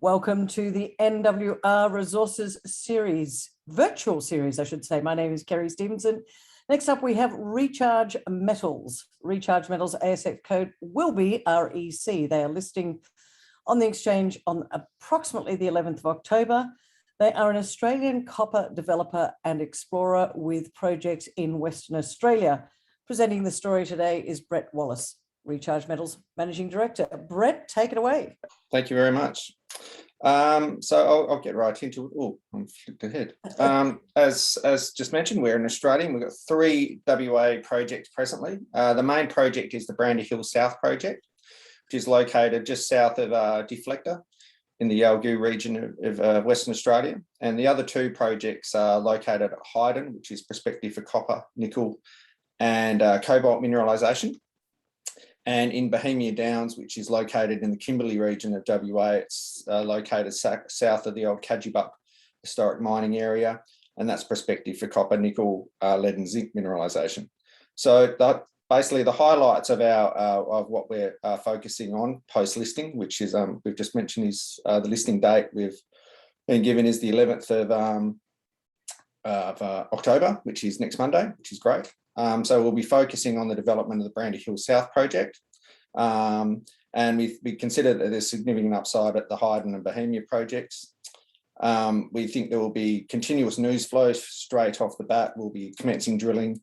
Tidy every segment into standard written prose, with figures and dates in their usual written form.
Welcome to the NWR Resources series, virtual series, I should say. My name is Kerry Stevenson. Next up, we have Recharge Metals. Recharge Metals ASX code will be REC. They are listing on the exchange on approximately the 11th of October. They are an Australian copper developer and explorer with projects in Western Australia. Presenting the story today is Brett Wallace, Recharge Metals Managing Director. Brett, take it away. Thank you very much. So I'll get right into it. Oh, I'm flipped ahead. As just mentioned, we're in Australia and we've got 3 WA projects presently. The main project is the Brandy South project, which is located just south of Deflector in the Yalgoo region of Western Australia. And the other 2 projects are located at Hyden, which is prospective for copper, nickel, and cobalt mineralisation. And in Bohemia Downs, which is located in the Kimberley region of WA, it's located south of the old Kajibuck historic mining area, and that's prospective for copper, nickel, lead and zinc mineralisation. So basically the highlights of of what we're focusing on post-listing, which is we've just mentioned is the listing date we've been given is the 11th of October, which is next Monday, which is great. So we'll be focusing on the development of the Brandy South project. And we consider that there's significant upside at the Hyden and Bohemia projects. We think there will be continuous news flow straight off the bat. We'll be commencing drilling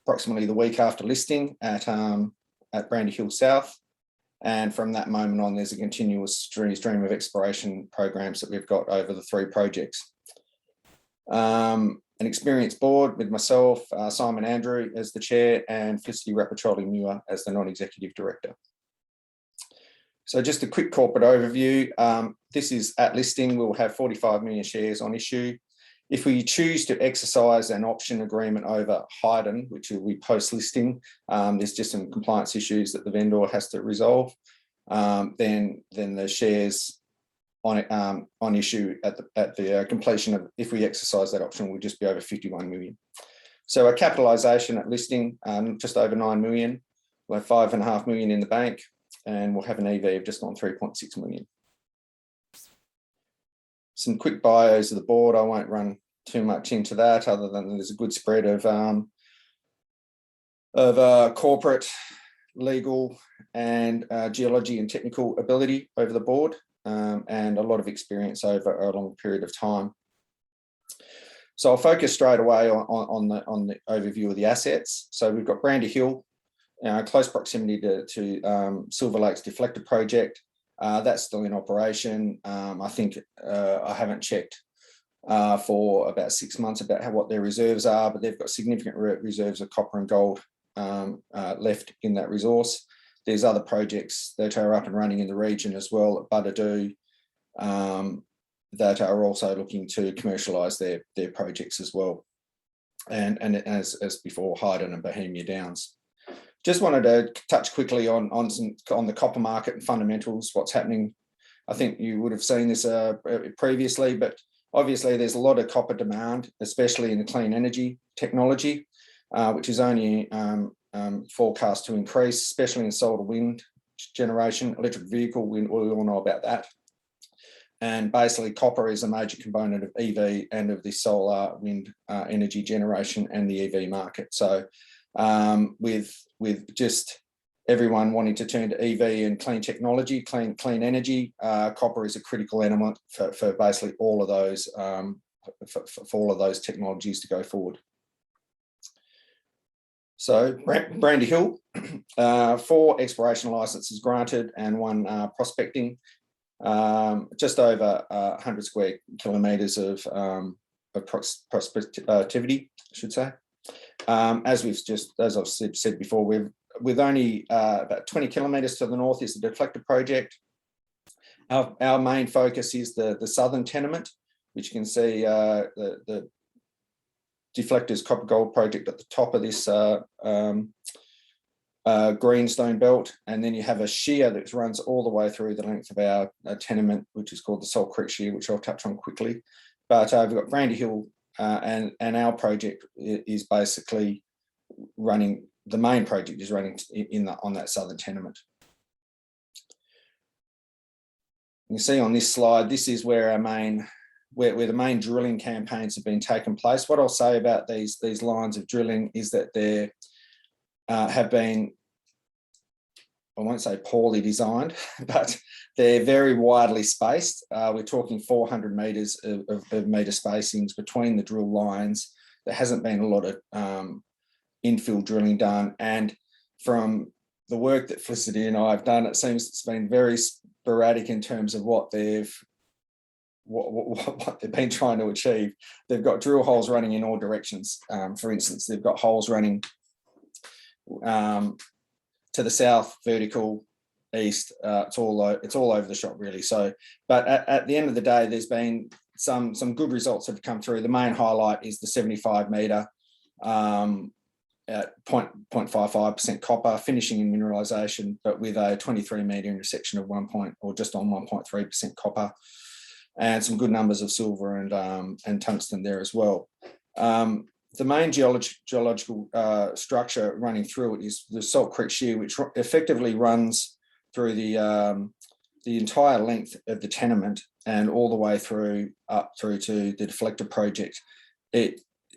approximately the week after listing at Brandy South. And from that moment on, there's a continuous stream of exploration programs that we've got over the 3 projects. An experienced board with myself, Simon Andrew as the chair, and Felicity Rapacholi-Muir as the non-executive director. So just a quick corporate overview. This is at listing, we'll have 45 million shares on issue. If we choose to exercise an option agreement over Hyden, which will be post-listing, there's just some compliance issues that the vendor has to resolve, then the shares on issue at the completion of, if we exercise that option, will just be over 51 million. So our capitalisation at listing, just over 9 million. We'll have 5.5 million in the bank, and we'll have an EV of just on 3.6 million. Some quick bios of the board. I won't run too much into that, other than there's a good spread of corporate, legal, and geology and technical ability over the board. And a lot of experience over a long period of time. So I'll focus straight away on the overview of the assets. So we've got Brandy Hill, close proximity to Silver Lake's Deflector project. That's still in operation. I think I haven't checked for about 6 months about what their reserves are, but they've got significant reserves of copper and gold left in that resource. There's other projects that are up and running in the region as well at Buddadoo that are also looking to commercialise their projects as well. And as before, Hyden and Bohemia Downs. Just wanted to touch quickly on the copper market and fundamentals, what's happening. I think you would have seen this previously, but obviously there's a lot of copper demand, especially in the clean energy technology, which is only forecast to increase, especially in solar wind generation, electric vehicle, we all know about that. And basically copper is a major component of EV and of the solar wind energy generation and the EV market. So with just everyone wanting to turn to EV and clean technology, clean energy, copper is a critical element for basically all of those for all of those technologies to go forward. So Brandy Hill, 4 exploration licenses granted and 1 prospecting, just over 100 square kilometres of prospectivity, I should say. As I've said before, with only about 20 kilometres to the north is the Deflector project. Our main focus is the southern tenement, which you can see the Deflector's copper gold project at the top of this greenstone belt, and then you have a shear that runs all the way through the length of our tenement, which is called the Salt Creek Shear, which I'll touch on quickly. But we've got Brandy Hill, and our project is basically running. The main project is running on that southern tenement. You see on this slide, this is where where the main drilling campaigns have been taking place. What I'll say about these lines of drilling is that there have been, I won't say poorly designed, but they're very widely spaced. We're talking 400 metres of metre spacings between the drill lines. There hasn't been a lot of infill drilling done. And from the work that Felicity and I have done, it seems it's been very sporadic in terms of what they've been trying to achieve. They've got drill holes running in all directions. For instance, they've got holes running to the south, vertical, east. It's all over the shop really. So, but at the end of the day, there's been some good results that have come through. The main highlight is the 75 metre at 0.55% copper, finishing in mineralisation, but with a 23 metre intersection of just on 1.3% copper, and some good numbers of silver and tungsten there as well. The main geological structure running through it is the Salt Creek Shear, which effectively runs through the entire length of the tenement and all the way up through to the Deflector project.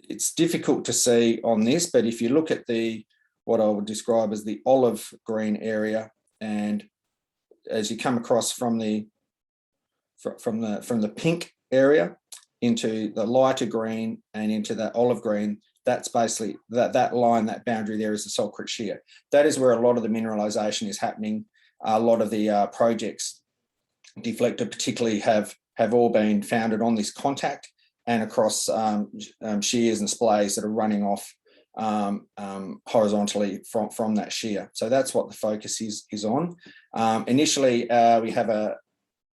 It's difficult to see on this, but if you look at what I would describe as the olive green area, and as you come across from the pink area into the lighter green and into that olive green, that's basically that line, that boundary there is the Salt Creek Shear. That is where a lot of the mineralisation is happening. A lot of the projects, Deflector particularly, have all been founded on this contact and across shears and splays that are running off horizontally from that shear. So that's what the focus is on. Initially, we have a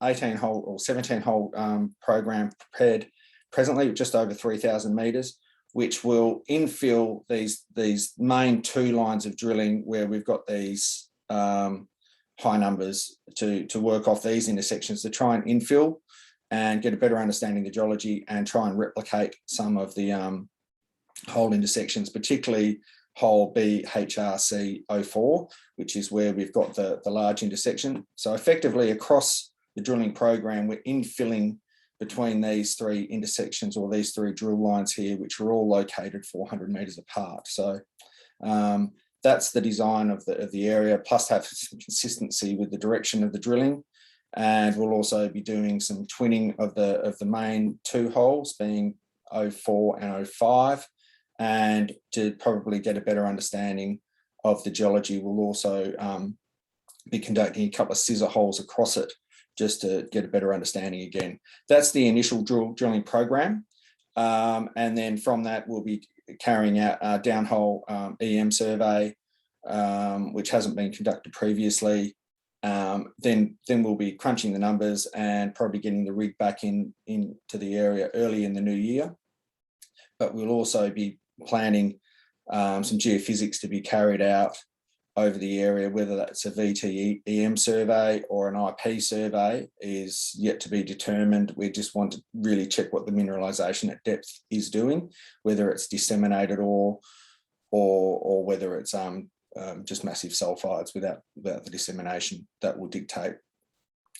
18-hole or 17-hole program prepared presently with just over 3,000 metres, which will infill these main two lines of drilling where we've got these high numbers to work off these intersections to try and infill and get a better understanding of the geology and try and replicate some of the hole intersections, particularly hole BHRC04, which is where we've got the large intersection. So effectively across the drilling program, we're infilling between these three intersections or these three drill lines here, which are all located 400 metres apart. So that's the design of the area, plus have some consistency with the direction of the drilling. And we'll also be doing some twinning of the main two holes, being 04 and 05, and to probably get a better understanding of the geology, we'll also be conducting a couple of scissor holes across it just to get a better understanding again. That's the initial drilling program. And then from that, we'll be carrying out a downhole EM survey, which hasn't been conducted previously. Then we'll be crunching the numbers and probably getting the rig back into the area early in the new year. But we'll also be planning some geophysics to be carried out over the area, whether that's a VTEM survey or an IP survey is yet to be determined. We just want to really check what the mineralisation at depth is doing, whether it's disseminated or whether it's just massive sulfides without the dissemination. That will dictate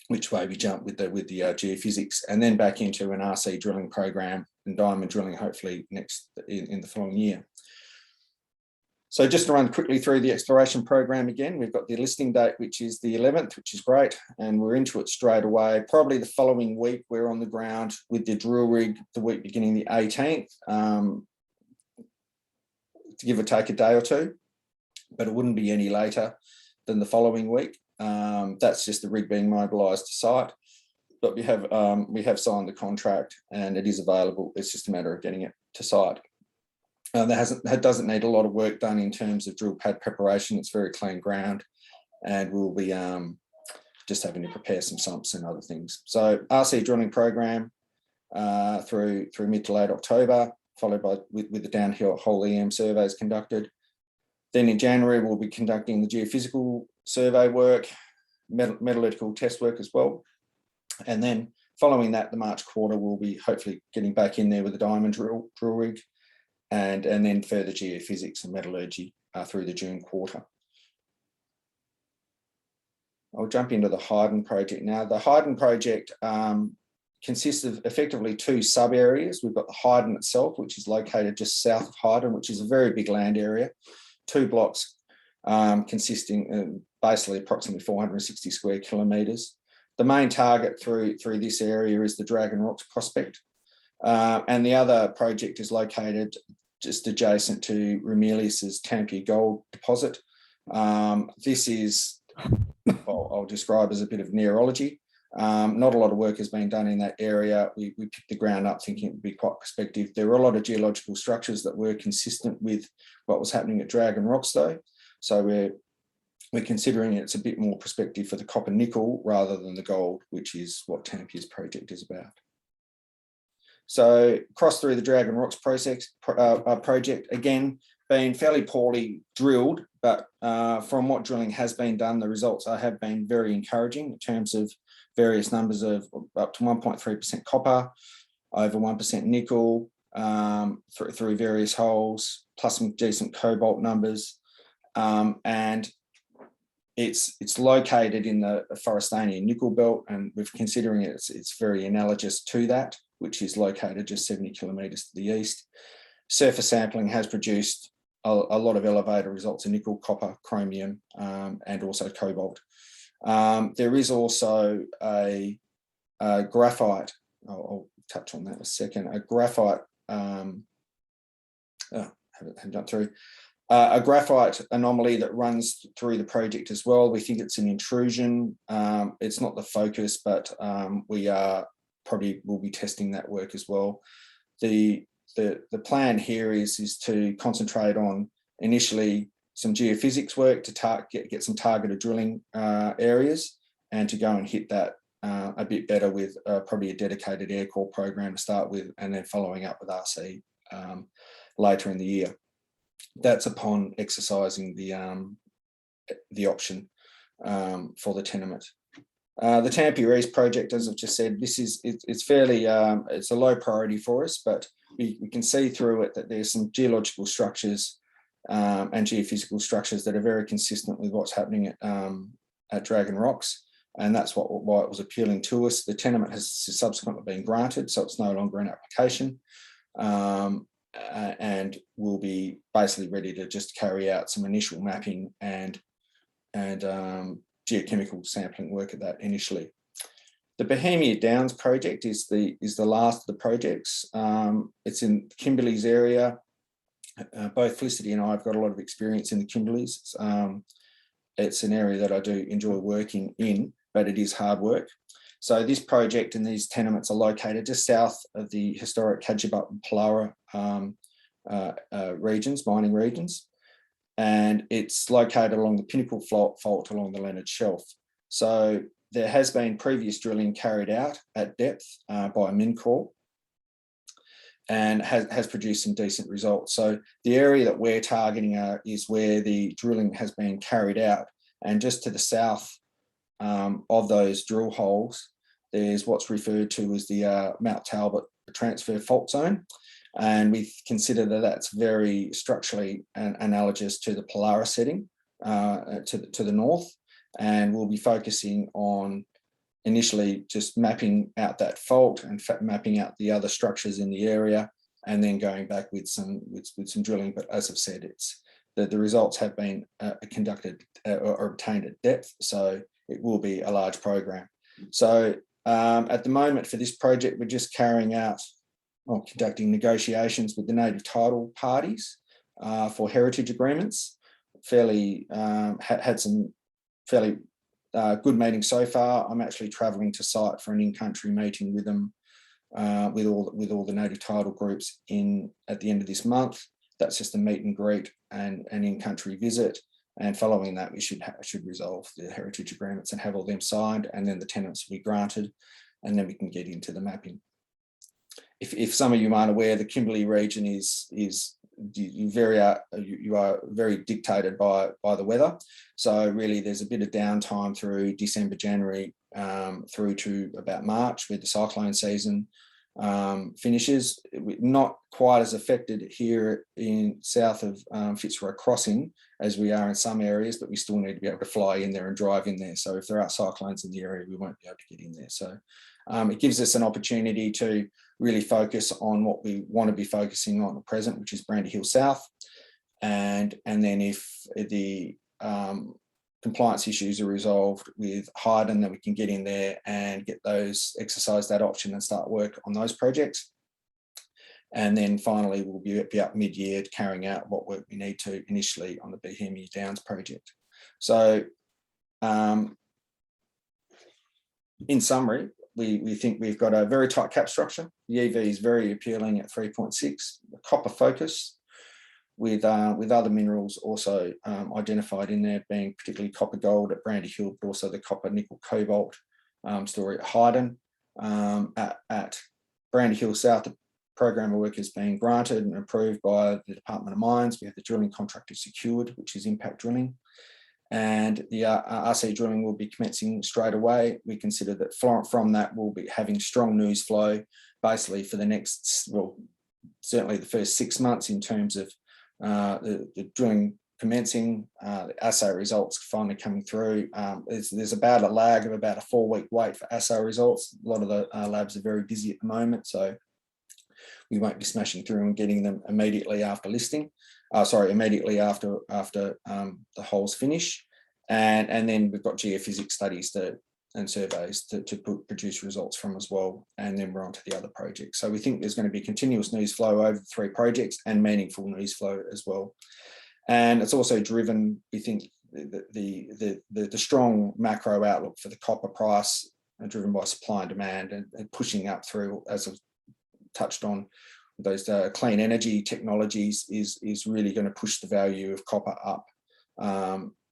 which way we jump with the geophysics, and then back into an RC drilling program and diamond drilling hopefully in the following year. So just to run quickly through the exploration program again, we've got the listing date, which is the 11th, which is great, and we're into it straight away. Probably the following week, we're on the ground with the drill rig, the week beginning the 18th, to give or take a day or two, but it wouldn't be any later than the following week. That's just the rig being mobilised to site, but we have signed the contract and it is available. It's just a matter of getting it to site. That doesn't need a lot of work done in terms of drill pad preparation. It's very clean ground, and we'll be just having to prepare some sumps and other things. So RC drilling program through mid to late October, followed by with the downhill hole EM surveys conducted. Then in January, we'll be conducting the geophysical survey work, metallurgical test work as well. And then following that, the March quarter, we'll be hopefully getting back in there with the diamond drill rig, and then further geophysics and metallurgy through the June quarter. I'll jump into the Hyden Project now. The Hyden Project consists of effectively two sub areas. We've got the Hyden itself, which is located just south of Hyden, which is a very big land area, 2 blocks consisting of basically approximately 460 square kilometres. The main target through this area is the Dragon Rocks prospect, and the other project is located just adjacent to Ramelius's Tampia gold deposit. This is, well, I'll describe as a bit of neurology. Not a lot of work has been done in that area. We picked the ground up thinking it would be quite prospective. There were a lot of geological structures that were consistent with what was happening at Dragon Rocks though. So we're considering it's a bit more prospective for the copper nickel rather than the gold, which is what Tampia's project is about. So cross through the Dragon Rocks project, again, been fairly poorly drilled, but from what drilling has been done, the results have been very encouraging in terms of various numbers of up to 1.3% copper, over 1% nickel, through various holes, plus some decent cobalt numbers. And it's located in the Forestanian nickel belt, and we're considering it's very analogous to that, which is located just 70 kilometres to the east. Surface sampling has produced a lot of elevated results in nickel, copper, chromium, and also cobalt. There is also a graphite, I'll touch on that in a second, a graphite, a graphite anomaly that runs through the project as well. We think it's an intrusion. It's not the focus, but we will be testing that work as well. The plan here is to concentrate on initially some geophysics work to get some targeted drilling areas, and to go and hit that a bit better with probably a dedicated air core program to start with, and then following up with RC later in the year. That's upon exercising the option for the tenement. The Tampia East project, as I've just said, it's fairly it's a low priority for us, but we can see through it that there's some geological structures and geophysical structures that are very consistent with what's happening at Dragon Rocks, and that's why it was appealing to us. The tenement has subsequently been granted, so it's no longer an application, and we'll be basically ready to just carry out some initial mapping and geochemical sampling work at that initially. The Bohemia Downs project is the last of the projects. It's in Kimberley's area. Both Felicity and I have got a lot of experience in the Kimberleys. It's an area that I do enjoy working in, but it is hard work. So this project and these tenements are located just south of the historic Kadjabut and Pallara mining regions. And it's located along the Pinnacle Fault along the Leonard Shelf. So there has been previous drilling carried out at depth by Mincor, and has produced some decent results. So the area that we're targeting is where the drilling has been carried out, and just to the south of those drill holes, there's what's referred to as the Mount Talbot transfer fault zone. And we consider that that's very structurally analogous to the Pallara setting to the north. And we'll be focusing on initially just mapping out that fault and mapping out the other structures in the area, and then going back with some drilling. But as I've said, the results have been conducted or obtained at depth, so it will be a large program. So at the moment for this project, we're just carrying out conducting negotiations with the native title parties for heritage agreements. Had some fairly good meetings so far. I'm actually travelling to site for an in-country meeting with them, with all the native title groups at the end of this month. That's just a meet and greet and an in-country visit. And following that, we should resolve the heritage agreements and have all them signed, and then the tenants will be granted, and then we can get into the mapping. If some of you aren't aware, the Kimberley region you are very dictated by the weather. So really there's a bit of downtime through December, January, through to about March with the cyclone season. finishes. Not quite as affected here in south of Fitzroy Crossing as we are in some areas, but we still need to be able to fly in there and drive in there. So if there are cyclones in the area, we won't be able to get in there. So it gives us an opportunity to really focus on what we want to be focusing on at present, which is Brandy Hill South. And then if the compliance issues are resolved with Hyden, then we can get in there and get those, exercise that option and start work on those projects. And then finally, we'll be up mid-year carrying out what work we need to initially on the Bohemia Downs project. So in summary, we think we've got a very tight cap structure. The EV is very appealing at 3.6, the copper focus, with other minerals also identified in there, being particularly copper gold at Brandy Hill, but also the copper nickel cobalt story at Hyden. At Brandy Hill South, the program of work is being granted and approved by the Department of Mines. We have the drilling contractor secured, which is Impact Drilling. And the RC drilling will be commencing straight away. We consider that from that, we'll be having strong news flow basically for the next, well, certainly the first 6 months in terms of the drilling commencing, the assay results finally coming through. There's about a lag of about a 4-week wait for assay results. A lot of the labs are very busy at the moment, so we won't be smashing through and getting them immediately after listing. Immediately after the holes finish. And then we've got geophysics studies and surveys to produce results from as well. And then we're on to the other projects. So we think there's going to be continuous news flow over the 3 projects and meaningful news flow as well. And it's also driven, we think, the strong macro outlook for the copper price, driven by supply and demand, and pushing up through, as I've touched on, those clean energy technologies is really going to push the value of copper up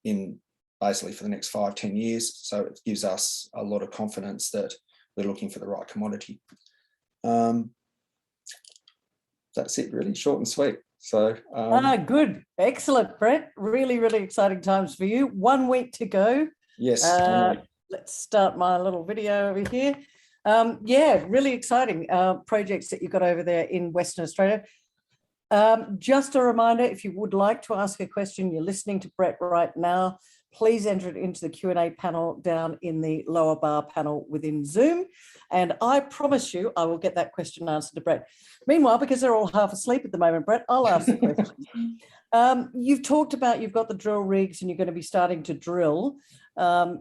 in basically for the next 5-10 years. So it gives us a lot of confidence that we're looking for the right commodity. That's it, really short and sweet. So good, excellent, Brett. Really, really exciting times for you. 1 week to go. Yes. Let's start my little video over here. Yeah, really exciting projects that you've got over there in Western Australia. Just a reminder, if you would like to ask a question, you're listening to Brett right now, please enter it into the Q&A panel down in the lower bar panel within Zoom. And I promise you, I will get that question answered to Brett. Meanwhile, because they're all half asleep at the moment, Brett, I'll ask the question. You've talked about you've got the drill rigs and you're going to be starting to drill. Are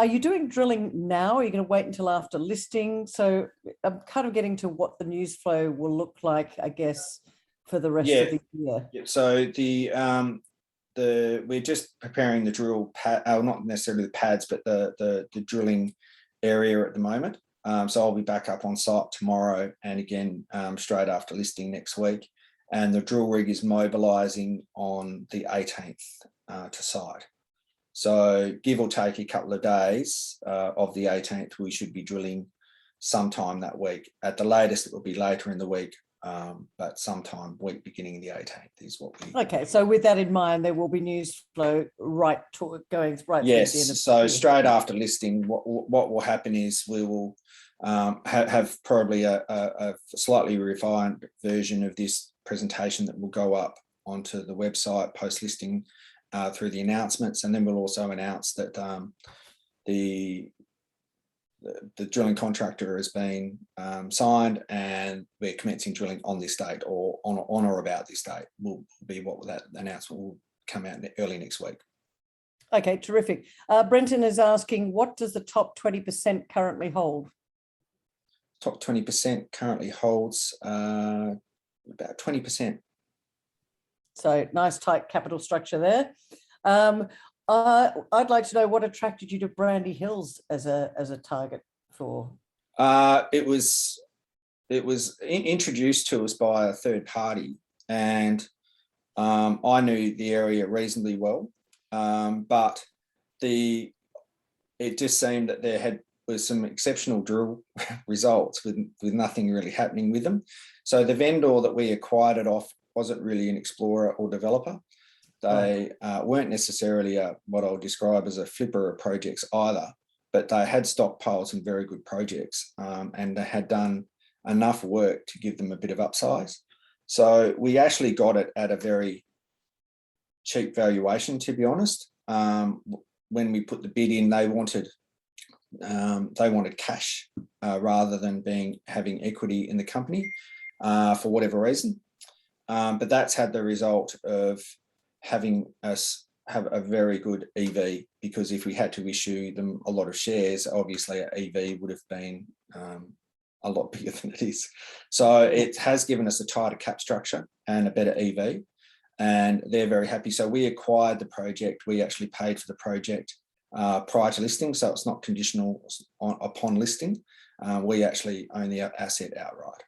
you doing drilling now? Are you going to wait until after listing? So I'm kind of getting to what the news flow will look like, I guess, for the rest of the year. Yeah. So we're just preparing the drill pad, not necessarily the pads, but the drilling area at the moment. So I'll be back up on site tomorrow, and again straight after listing next week. And the drill rig is mobilising on the 18th to site. So give or take a couple of days of the 18th, we should be drilling sometime that week. At the latest, it will be later in the week, but sometime week beginning the 18th is what we... Okay, so with that in mind, there will be news flow going right through the end of the year. So straight after listing, what will happen is we will have probably a slightly refined version of this presentation that will go up onto the website post-listing through the announcements, and then we'll also announce that the drilling contractor has been signed and we're commencing drilling on this date, or on or about this date will be what that announcement will come out early next week. Okay, terrific. Brenton is asking, what does the top 20% currently hold? Top 20% currently holds about 20%. So nice tight capital structure there. I'd like to know what attracted you to Brandy Hills as a target for. It was introduced to us by a third party, and I knew the area reasonably well, but it just seemed that there was some exceptional drill results with nothing really happening with them. So the vendor that we acquired it off wasn't really an explorer or developer. They weren't necessarily what I'll describe as a flipper of projects either, but they had stockpiled some very good projects, and they had done enough work to give them a bit of upsize. So we actually got it at a very cheap valuation, to be honest. When we put the bid in, they wanted cash rather than having equity in the company for whatever reason. But that's had the result of having us have a very good EV, because if we had to issue them a lot of shares, obviously our EV would have been a lot bigger than it is. So it has given us a tighter cap structure and a better EV, and they're very happy. So we acquired the project. We actually paid for the project prior to listing, so it's not conditional upon listing. We actually own the asset outright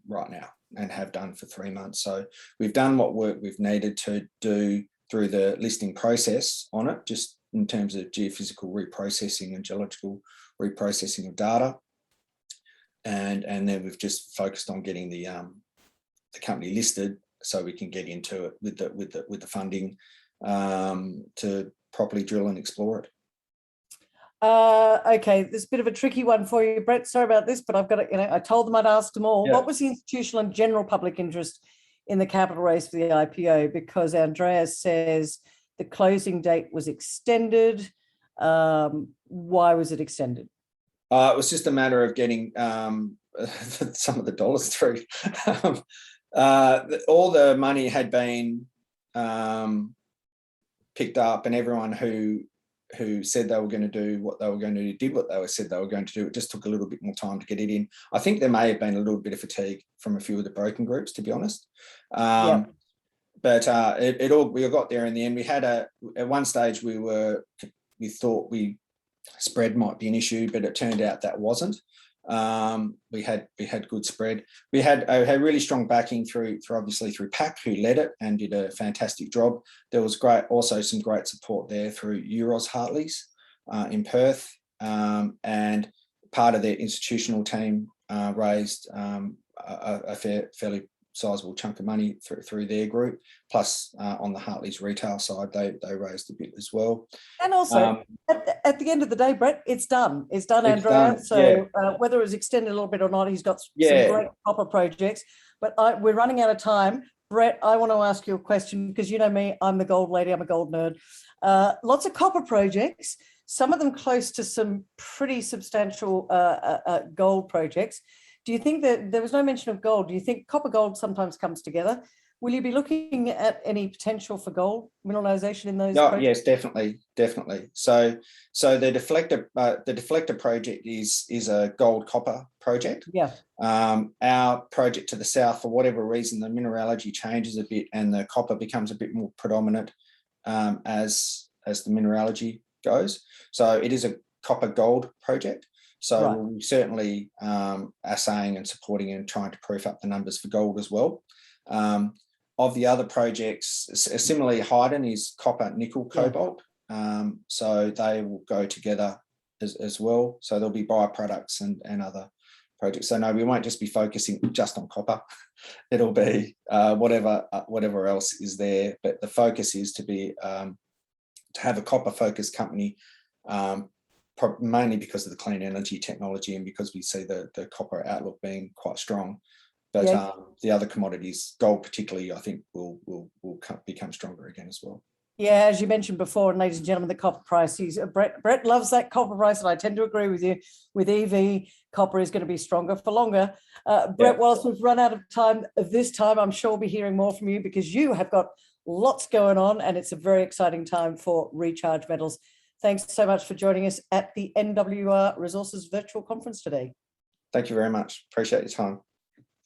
right now, and have done for 3 months. So we've done what work we've needed to do through the listing process on it, just in terms of geophysical reprocessing and geological reprocessing of data. And then we've just focused on getting the company listed so we can get into it with the funding to properly drill and explore it. Okay, this is a bit of a tricky one for you, Brett. Sorry about this, but I've got to, I told them I'd ask them all. Yeah. What was the institutional and general public interest in the capital raise for the IPO? Because Andreas says the closing date was extended. Why was it extended? It was just a matter of getting some of the dollars through. All the money had been picked up, and everyone who said they were going to do what they were going to do did what they said they were going to do. It just took a little bit more time to get it in. I think there may have been a little bit of fatigue from a few of the broken groups, to be honest. But we got there in the end. We had at one stage we thought spread might be an issue, but it turned out that wasn't. We had good spread. We had really strong backing through PAC, who led it and did a fantastic job. There was also some great support there through Euros Hartley's in Perth, and part of their institutional team raised a fairly sizable chunk of money through their group. Plus, on the Hartley's retail side, they raised a bit as well. And also, at the end of the day, Brett, it's done. It's done, Andrea. So whether it was extended a little bit or not, he's got some great copper projects. But we're running out of time. Brett, I want to ask you a question, because you know me, I'm the gold lady, I'm a gold nerd. Lots of copper projects, some of them close to some pretty substantial gold projects. Do you think that there was no mention of gold? Do you think copper gold sometimes comes together? Will you be looking at any potential for gold mineralisation in those projects? Yes, definitely. So the deflector project is a gold copper project. Yeah. Our project to the south, for whatever reason, the mineralogy changes a bit and the copper becomes a bit more predominant as the mineralogy goes. So it is a copper gold project. So we're certainly assaying and supporting and trying to proof up the numbers for gold as well. Of the other projects, similarly, Hyden is copper, nickel, cobalt. So they will go together as well. So there'll be byproducts and other projects. So no, we won't just be focusing just on copper. It'll be whatever else is there. But the focus is to have a copper-focused company, mainly because of the clean energy technology and because we see the copper outlook being quite strong. But the other commodities, gold particularly, I think will become stronger again as well. Yeah, as you mentioned before, and ladies and gentlemen, the copper price, Brett loves that copper price, and I tend to agree with you. With EV, copper is going to be stronger for longer. Brett, whilst we've run out of time this time, I'm sure we'll be hearing more from you, because you have got lots going on, and it's a very exciting time for Recharge Metals. Thanks so much for joining us at the NWR Resources Virtual Conference today. Thank you very much. Appreciate your time.